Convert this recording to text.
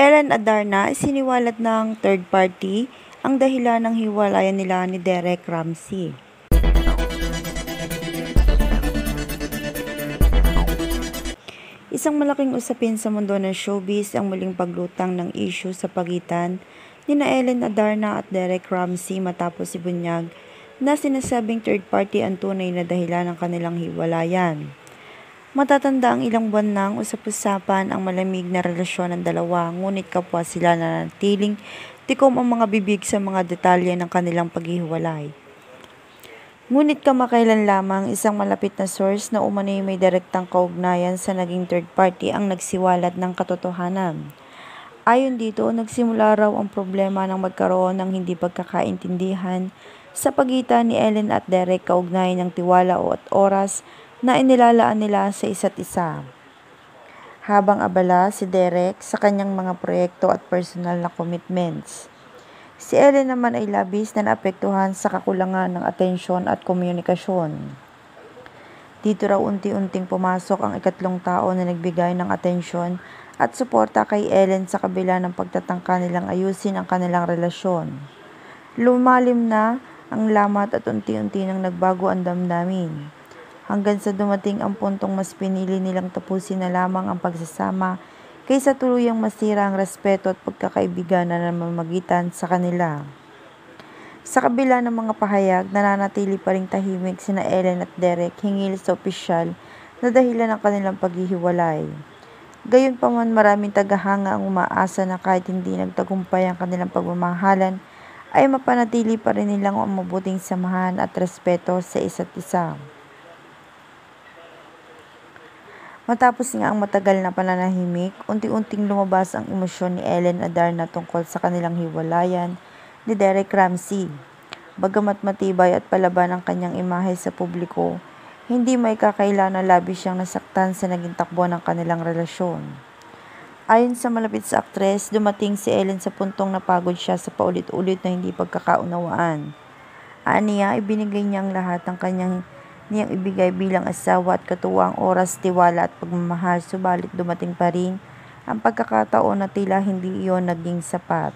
Ellen Adarna isiniwalat ng third party ang dahilan ng hiwalayan nila ni Derek Ramsey. Isang malaking usapin sa mundo ng showbiz ang muling paglutang ng issue sa pagitan nina Ellen Adarna at Derek Ramsey matapos ibunyag na sinasabing third party ang tunay na dahilan ng kanilang hiwalayan. Matatanda ang ilang buwan nang usap-usapan ang malamig na relasyon ng dalawa, ngunit kapwa sila na nanatiling tikom ang mga bibig sa mga detalye ng kanilang paghihiwalay. Ngunit kamakailan lamang isang malapit na source na umano'y may direktang kaugnayan sa naging third party ang nagsiwalat ng katotohanan. Ayon dito, nagsimula raw ang problema ng magkaroon ng hindi pagkakaintindihan sa pagitan ni Ellen at Derek kaugnay ng tiwala at oras na inilalaan nila sa isa't isa. Habang abala si Derek sa kanyang mga proyekto at personal na commitments, si Ellen naman ay labis na naapektuhan sa kakulangan ng atensyon at komunikasyon. Dito raw unti-unting pumasok ang ikatlong tao na nagbigay ng atensyon at suporta kay Ellen sa kabila ng pagtatangka nilang ayusin ang kanilang relasyon. Lumalim na ang lamat at unti-unti nang nagbago ang damdamin. Hanggang sa dumating ang puntong mas pinili nilang tapusin na lamang ang pagsasama kaysa tuluyang masira ang respeto at pagkakaibigan na namamagitan sa kanila. Sa kabila ng mga pahayag, nananatili pa ring tahimik sina Ellen at Derek hinggil sa opisyal na dahilan ng kanilang paghihiwalay. Gayunpaman, maraming tagahanga ang umaasa na kahit hindi nagtagumpay ang kanilang pagmamahalan, ay mapanatili pa rin nilang ang mabuting samahan at respeto sa isa't isa. Matapos nga ang matagal na pananahimik, unti-unting lumabas ang emosyon ni Ellen Adarna tungkol sa kanilang hiwalayan ni Derek Ramsey. Bagamat matibay at palaban ang kanyang imahe sa publiko, hindi may kakaila na labis siyang nasaktan sa naging takbo ng kanilang relasyon. Ayon sa malapit sa aktres, dumating si Ellen sa puntong napagod siya sa paulit-ulit na hindi pagkakaunawaan. Aniya, ibinigay niya ang lahat ng niyang ibigay bilang asawa at katuwang oras, tiwala at pagmamahal, subalit dumating pa rin ang pagkakataon na tila hindi iyon naging sapat.